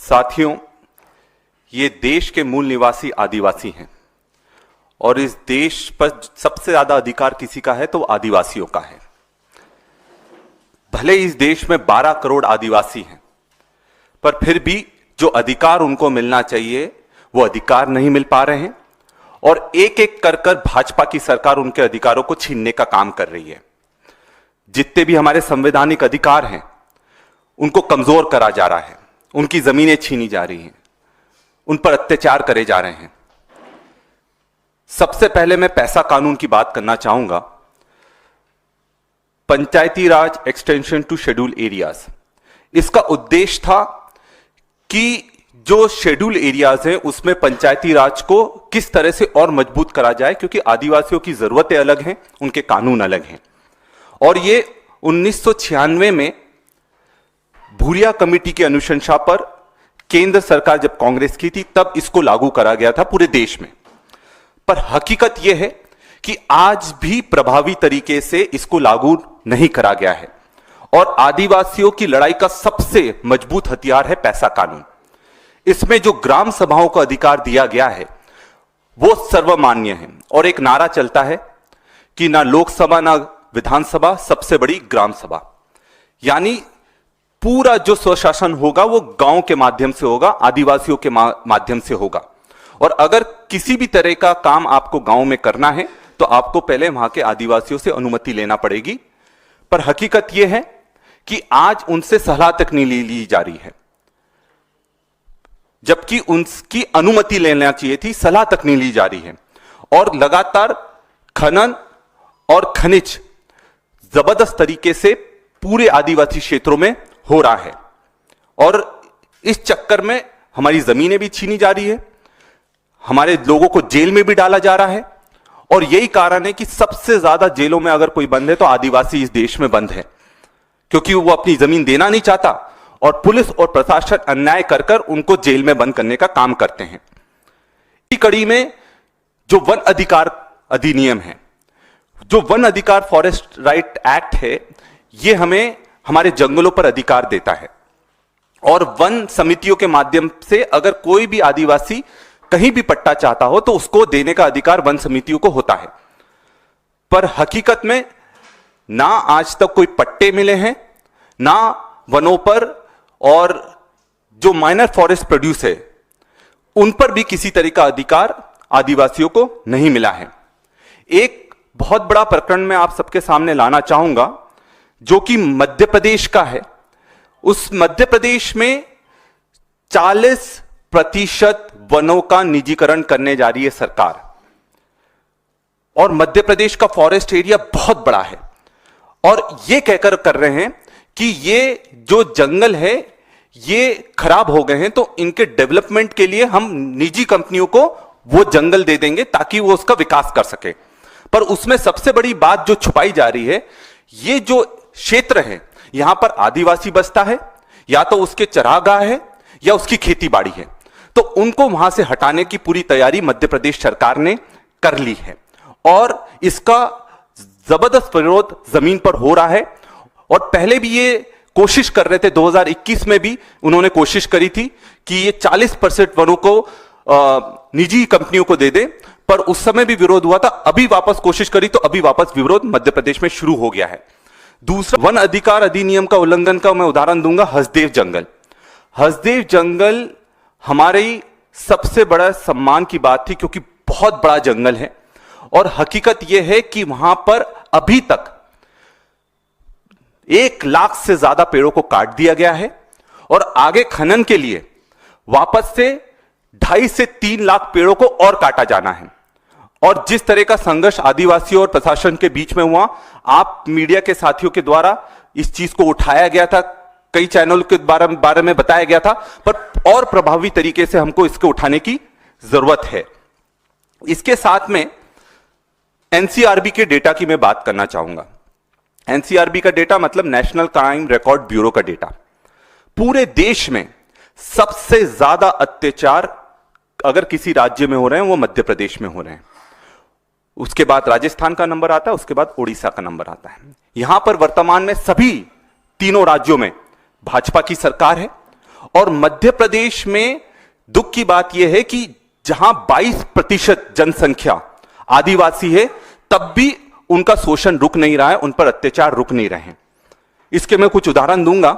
साथियों, ये देश के मूल निवासी आदिवासी हैं और इस देश पर सबसे ज्यादा अधिकार किसी का है तो आदिवासियों का है। भले इस देश में 12 करोड़ आदिवासी हैं, पर फिर भी जो अधिकार उनको मिलना चाहिए वो अधिकार नहीं मिल पा रहे हैं और एक एक कर कर भाजपा की सरकार उनके अधिकारों को छीनने का काम कर रही है। जितने भी हमारे संवैधानिक अधिकार हैं उनको कमजोर करा जा रहा है, उनकी जमीनें छीनी जा रही हैं, उन पर अत्याचार करे जा रहे हैं। सबसे पहले मैं पैसा कानून की बात करना चाहूंगा। पंचायती राज एक्सटेंशन टू शेड्यूल एरियाज, इसका उद्देश्य था कि जो शेड्यूल एरियाज हैं उसमें पंचायती राज को किस तरह से और मजबूत करा जाए, क्योंकि आदिवासियों की जरूरतें अलग हैं, उनके कानून अलग हैं। और ये 1996 में भूरिया कमेटी की अनुशंसा पर केंद्र सरकार जब कांग्रेस की थी तब इसको लागू करा गया था पूरे देश में। पर हकीकत यह है कि आज भी प्रभावी तरीके से इसको लागू नहीं करा गया है और आदिवासियों की लड़ाई का सबसे मजबूत हथियार है पैसा कानून। इसमें जो ग्राम सभाओं का अधिकार दिया गया है वो सर्वमान्य है और एक नारा चलता है कि ना लोकसभा ना विधानसभा, सबसे बड़ी ग्राम सभा। यानी पूरा जो स्वशासन होगा वो गांव के माध्यम से होगा, आदिवासियों के माध्यम से होगा। और अगर किसी भी तरह का काम आपको गांव में करना है तो आपको पहले वहां के आदिवासियों से अनुमति लेना पड़ेगी। पर हकीकत यह है कि आज उनसे सलाह तक नहीं ली जा रही है, जबकि उनकी अनुमति लेना चाहिए थी, सलाह तक नहीं ली जा रही है। और लगातार खनन और खनिज जबरदस्त तरीके से पूरे आदिवासी क्षेत्रों में हो रहा है और इस चक्कर में हमारी जमीनें भी छीनी जा रही है, हमारे लोगों को जेल में भी डाला जा रहा है। और यही कारण है कि सबसे ज्यादा जेलों में अगर कोई बंद है तो आदिवासी इस देश में बंद है, क्योंकि वो अपनी जमीन देना नहीं चाहता और पुलिस और प्रशासन अन्याय कर कर उनको जेल में बंद करने का काम करते हैं। इसी कड़ी में जो वन अधिकार अधिनियम है, जो वन अधिकार फॉरेस्ट राइट एक्ट है, ये हमें हमारे जंगलों पर अधिकार देता है और वन समितियों के माध्यम से अगर कोई भी आदिवासी कहीं भी पट्टा चाहता हो तो उसको देने का अधिकार वन समितियों को होता है। पर हकीकत में ना आज तक कोई पट्टे मिले हैं, ना वनों पर, और जो माइनर फॉरेस्ट प्रोड्यूस है उन पर भी किसी तरह का अधिकार आदिवासियों को नहीं मिला है। एक बहुत बड़ा प्रकरण मैं आप सबके सामने लाना चाहूंगा जो कि मध्य प्रदेश का है। उस मध्य प्रदेश में 40% वनों का निजीकरण करने जा रही है सरकार और मध्य प्रदेश का फॉरेस्ट एरिया बहुत बड़ा है और ये कहकर कर रहे हैं कि ये जो जंगल है ये खराब हो गए हैं तो इनके डेवलपमेंट के लिए हम निजी कंपनियों को वो जंगल दे देंगे ताकि वो उसका विकास कर सके। पर उसमें सबसे बड़ी बात जो छुपाई जा रही है, ये जो क्षेत्र है यहां पर आदिवासी बसता है, या तो उसके चरागाह है या उसकी खेती बाड़ी है, तो उनको वहां से हटाने की पूरी तैयारी मध्य प्रदेश सरकार ने कर ली है और इसका जबरदस्त विरोध जमीन पर हो रहा है। और पहले भी ये कोशिश कर रहे थे, 2021 में भी उन्होंने कोशिश करी थी कि ये 40% वनों को निजी कंपनियों को दे दे, पर उस समय भी विरोध हुआ था। अभी वापस कोशिश करी तो अभी वापस विरोध मध्य प्रदेश में शुरू हो गया है। दूसरा, वन अधिकार अधिनियम का उल्लंघन का मैं उदाहरण दूंगा, हसदेव जंगल। हसदेव जंगल हमारी सबसे बड़ा सम्मान की बात थी क्योंकि बहुत बड़ा जंगल है और हकीकत यह है कि वहां पर अभी तक 1 लाख से ज्यादा पेड़ों को काट दिया गया है और आगे खनन के लिए वापस से 2.5 से 3 लाख पेड़ों को और काटा जाना है। और जिस तरह का संघर्ष आदिवासियों और प्रशासन के बीच में हुआ, आप मीडिया के साथियों के द्वारा इस चीज को उठाया गया था, कई चैनल के बारे में बताया गया था, पर और प्रभावी तरीके से हमको इसको उठाने की जरूरत है। इसके साथ में एनसीआरबी के डेटा की मैं बात करना चाहूंगा। एनसीआरबी का डेटा मतलब नेशनल क्राइम रिकॉर्ड ब्यूरो का डेटा। पूरे देश में सबसे ज्यादा अत्याचार अगर किसी राज्य में हो रहे हैं वो मध्य प्रदेश में हो रहे हैं, उसके बाद राजस्थान का नंबर आता है, उसके बाद उड़ीसा का नंबर आता है। यहां पर वर्तमान में सभी तीनों राज्यों में भाजपा की सरकार है और मध्य प्रदेश में दुख की बात यह है कि जहां 22% जनसंख्या आदिवासी है, तब भी उनका शोषण रुक नहीं रहा है, उन पर अत्याचार रुक नहीं रहे हैं। इसके मैं कुछ उदाहरण दूंगा।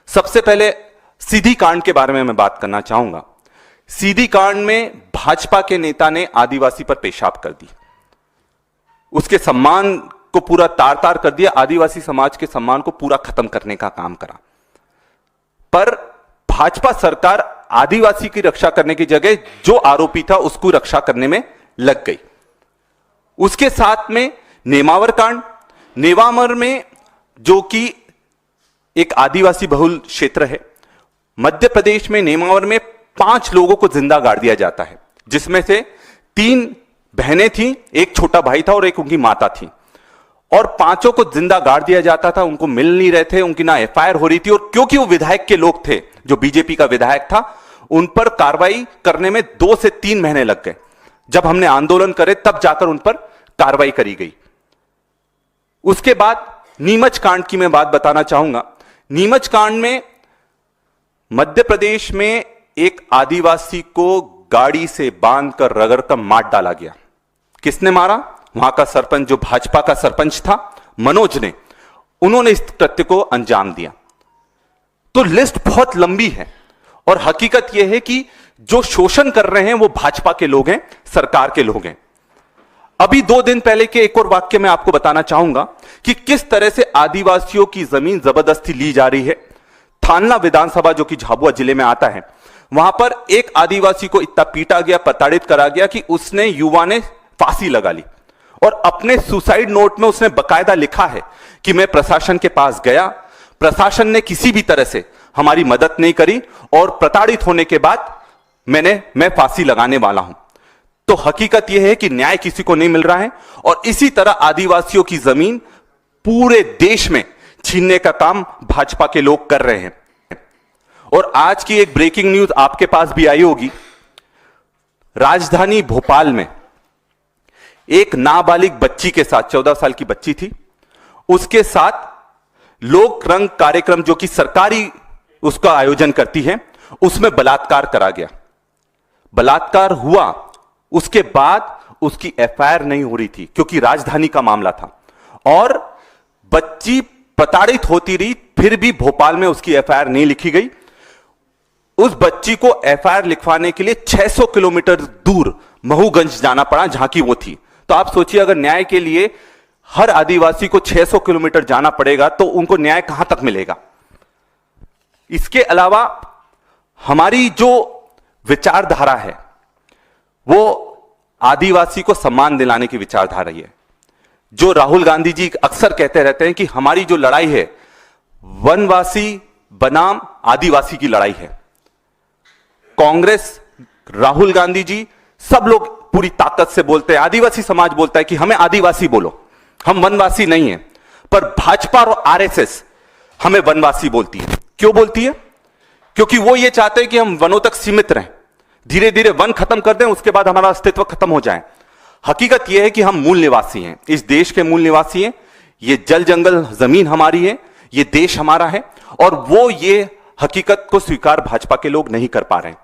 सबसे पहले सीधी कांड के बारे में मैं बात करना चाहूंगा। सीधी कांड में भाजपा के नेता ने आदिवासी पर पेशाब कर दी, उसके सम्मान को पूरा तार तार कर दिया, आदिवासी समाज के सम्मान को पूरा खत्म करने का काम करा। पर भाजपा सरकार आदिवासी की रक्षा करने की जगह जो आरोपी था उसको रक्षा करने में लग गई। उसके साथ में नेमावर कांड, नेमावर में जो कि एक आदिवासी बहुल क्षेत्र है, मध्य प्रदेश में नेमावर में 5 लोगों को जिंदा गाड़ दिया जाता है, जिसमें से 3 बहनें थीं, एक छोटा भाई था और एक उनकी माता थी, और 5 को जिंदा गाड़ दिया जाता था। उनको मिल नहीं रहे थे, उनकी ना एफआईआर हो रही थी, और क्योंकि वो विधायक के लोग थे, जो बीजेपी का विधायक था, उन पर कार्रवाई करने में 2 से 3 महीने लग गए। जब हमने आंदोलन करे तब जाकर उन पर कार्रवाई करी गई। उसके बाद नीमच कांड की मैं बात बताना चाहूंगा। नीमच कांड में मध्य प्रदेश में एक आदिवासी को गाड़ी से बांधकर रगड़कर मार डाला गया। किसने मारा? वहां का सरपंच, जो भाजपा का सरपंच था, मनोज ने, उन्होंने इस कृत्य को अंजाम दिया। तो लिस्ट बहुत लंबी है, और हकीकत यह है कि जो शोषण कर रहे हैं वो भाजपा के लोग हैं, सरकार के लोग हैं। अभी 2 दिन पहले के एक और वाक्य मैं आपको बताना चाहूंगा कि किस तरह से आदिवासियों की जमीन जबरदस्ती ली जा रही है। थाना विधानसभा, जो कि झाबुआ जिले में आता है, वहां पर एक आदिवासी को इतना पीटा गया, प्रताड़ित करा गया कि उसने, युवा ने फांसी लगा ली, और अपने सुसाइड नोट में उसने बकायदा लिखा है कि मैं प्रशासन के पास गया, प्रशासन ने किसी भी तरह से हमारी मदद नहीं करी, और प्रताड़ित होने के बाद मैं फांसी लगाने वाला हूं। तो हकीकत यह है कि न्याय किसी को नहीं मिल रहा है, और इसी तरह आदिवासियों की जमीन पूरे देश में छीनने का काम भाजपा के लोग कर रहे हैं। और आज की एक ब्रेकिंग न्यूज आपके पास भी आई होगी। राजधानी भोपाल में एक नाबालिग बच्ची के साथ, 14 साल की बच्ची थी, उसके साथ लोक रंग कार्यक्रम, जो कि सरकारी उसका आयोजन करती है, उसमें बलात्कार करा गया। बलात्कार हुआ, उसके बाद उसकी एफआईआर नहीं हो रही थी, क्योंकि राजधानी का मामला था, और बच्ची प्रताड़ित होती रही, फिर भी भोपाल में उसकी एफआईआर नहीं लिखी गई। उस बच्ची को एफआईआर लिखवाने के लिए 600 किलोमीटर दूर महूगंज जाना पड़ा, जहां की वो थी। तो आप सोचिए, अगर न्याय के लिए हर आदिवासी को 600 किलोमीटर जाना पड़ेगा तो उनको न्याय कहां तक मिलेगा। इसके अलावा हमारी जो विचारधारा है वो आदिवासी को सम्मान दिलाने की विचारधारा है। जो राहुल गांधी जी अक्सर कहते रहते हैं कि हमारी जो लड़ाई है वनवासी बनाम आदिवासी की लड़ाई है। कांग्रेस, राहुल गांधी जी, सब लोग पूरी ताकत से बोलते हैं, आदिवासी समाज बोलता है कि हमें आदिवासी बोलो, हम वनवासी नहीं है। पर भाजपा और आरएसएस हमें वनवासी बोलती है। क्यों बोलती है? क्योंकि वो ये चाहते हैं कि हम वनों तक सीमित रहें, धीरे धीरे वन खत्म कर दें, उसके बाद हमारा अस्तित्व खत्म हो जाए। हकीकत यह है कि हम मूल निवासी हैं, इस देश के मूल निवासी हैं। ये जल जंगल जमीन हमारी है, ये देश हमारा है, और वो ये हकीकत को स्वीकार भाजपा के लोग नहीं कर पा रहे हैं।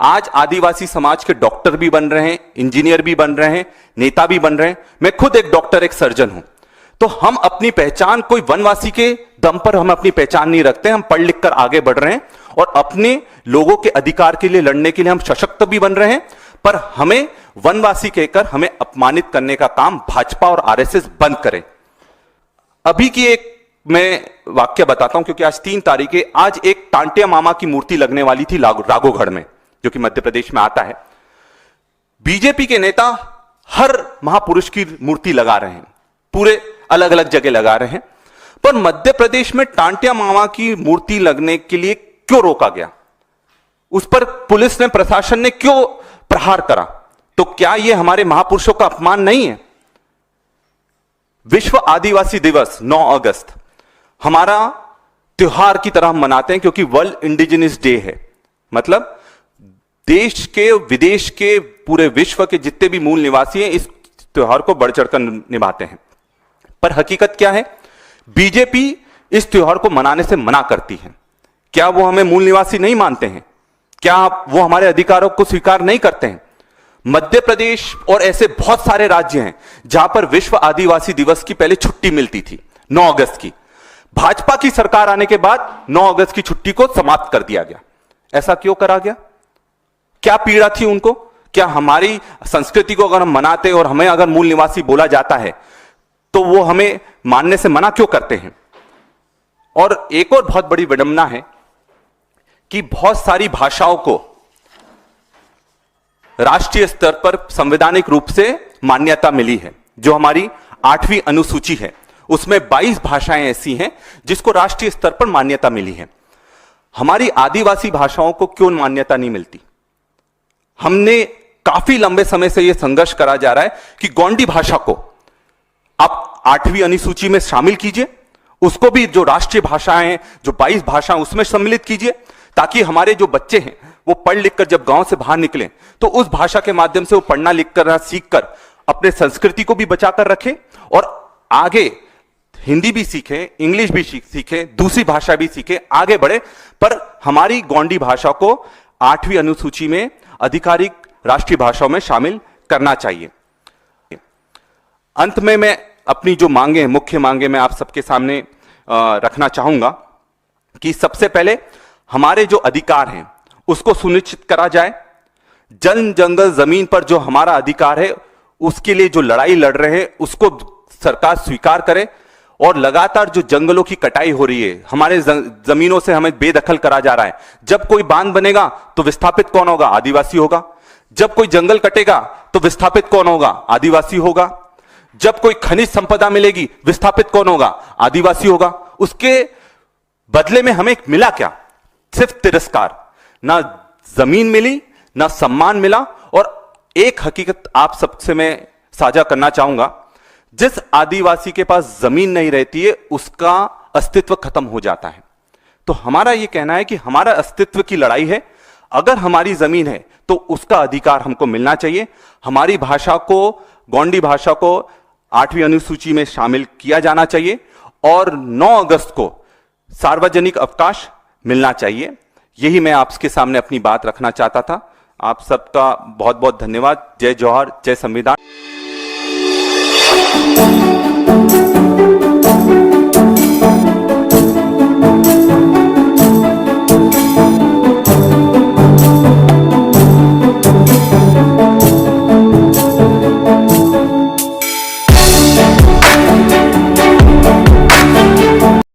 आज आदिवासी समाज के डॉक्टर भी बन रहे हैं, इंजीनियर भी बन रहे हैं, नेता भी बन रहे हैं। मैं खुद एक डॉक्टर, एक सर्जन हूं। तो हम अपनी पहचान कोई वनवासी के दम पर हम अपनी पहचान नहीं रखते। हम पढ़ लिख कर आगे बढ़ रहे हैं, और अपने लोगों के अधिकार के लिए लड़ने के लिए हम सशक्त भी बन रहे हैं। पर हमें वनवासी कहकर हमें अपमानित करने का काम भाजपा और आरएसएस बंद करे। अभी की एक मैं वाक्य बताता हूं, क्योंकि आज 3 तारीख है। आज एक टांटिया मामा की मूर्ति लगने वाली थी राघोगढ़ में, जो कि मध्य प्रदेश में आता है। बीजेपी के नेता हर महापुरुष की मूर्ति लगा रहे हैं, पूरे अलग अलग जगह लगा रहे हैं, पर मध्य प्रदेश में टांटिया मामा की मूर्ति लगने के लिए क्यों रोका गया? उस पर पुलिस ने, प्रशासन ने क्यों प्रहार करा? तो क्या यह हमारे महापुरुषों का अपमान नहीं है? विश्व आदिवासी दिवस 9 अगस्त हमारा त्योहार की तरह हम मनाते हैं, क्योंकि वर्ल्ड इंडिजिनस डे है। मतलब देश के, विदेश के, पूरे विश्व के जितने भी मूल निवासी हैं इस त्योहार को बढ़ चढ़कर निभाते हैं। पर हकीकत क्या है? बीजेपी इस त्योहार को मनाने से मना करती है। क्या वो हमें मूल निवासी नहीं मानते हैं? क्या वो हमारे अधिकारों को स्वीकार नहीं करते हैं? मध्य प्रदेश और ऐसे बहुत सारे राज्य हैं जहां पर विश्व आदिवासी दिवस की पहले छुट्टी मिलती थी 9 अगस्त की। भाजपा की सरकार आने के बाद 9 अगस्त की छुट्टी को समाप्त कर दिया गया। ऐसा क्यों करा गया? क्या पीड़ा थी उनको? क्या हमारी संस्कृति को अगर हम मनाते और हमें अगर मूल निवासी बोला जाता है तो वो हमें मानने से मना क्यों करते हैं? और एक और बहुत बड़ी विडंबना है कि बहुत सारी भाषाओं को राष्ट्रीय स्तर पर संवैधानिक रूप से मान्यता मिली है। जो हमारी 8वीं अनुसूची है उसमें 22 भाषाएं ऐसी हैं जिसको राष्ट्रीय स्तर पर मान्यता मिली है। हमारी आदिवासी भाषाओं को क्यों मान्यता नहीं मिलती? हमने काफी लंबे समय से यह संघर्ष करा जा रहा है कि गोंडी भाषा को आप 8वीं अनुसूची में शामिल कीजिए, उसको भी जो राष्ट्रीय भाषाएं हैं, जो 22 भाषाएं उसमें सम्मिलित कीजिए, ताकि हमारे जो बच्चे हैं वो पढ़ लिख कर जब गांव से बाहर निकलें तो उस भाषा के माध्यम से वो पढ़ना लिख कर सीख कर अपने संस्कृति को भी बचा कर रखें और आगे हिंदी भी सीखें, इंग्लिश भी सीखें, दूसरी भाषा भी सीखें, आगे बढ़े। पर हमारी गोंडी भाषा को 8वीं अनुसूची में आधिकारिक राष्ट्रीय भाषाओं में शामिल करना चाहिए। अंत में मैं अपनी जो मांगे, मुख्य मांगे मैं आप सबके सामने रखना चाहूंगा कि सबसे पहले हमारे जो अधिकार हैं उसको सुनिश्चित करा जाए। जन जंगल जमीन पर जो हमारा अधिकार है उसके लिए जो लड़ाई लड़ रहे हैं उसको सरकार स्वीकार करे और लगातार जो जंगलों की कटाई हो रही है, हमारे जमीनों से हमें बेदखल करा जा रहा है। जब कोई बांध बनेगा तो विस्थापित कौन होगा? आदिवासी होगा। जब कोई जंगल कटेगा तो विस्थापित कौन होगा? आदिवासी होगा। जब कोई खनिज संपदा मिलेगी विस्थापित कौन होगा? आदिवासी होगा। उसके बदले में हमें मिला क्या? सिर्फ तिरस्कार। ना जमीन मिली, ना सम्मान मिला। और एक हकीकत आप सबसे मैं साझा करना चाहूंगा, जिस आदिवासी के पास जमीन नहीं रहती है उसका अस्तित्व खत्म हो जाता है। तो हमारा यह कहना है कि हमारा अस्तित्व की लड़ाई है। अगर हमारी जमीन है तो उसका अधिकार हमको मिलना चाहिए। हमारी भाषा को, गोंडी भाषा को 8वीं अनुसूची में शामिल किया जाना चाहिए और 9 अगस्त को सार्वजनिक अवकाश मिलना चाहिए। यही मैं आपके सामने अपनी बात रखना चाहता था। आप सबका बहुत बहुत धन्यवाद। जय जौहर, जय संविधान।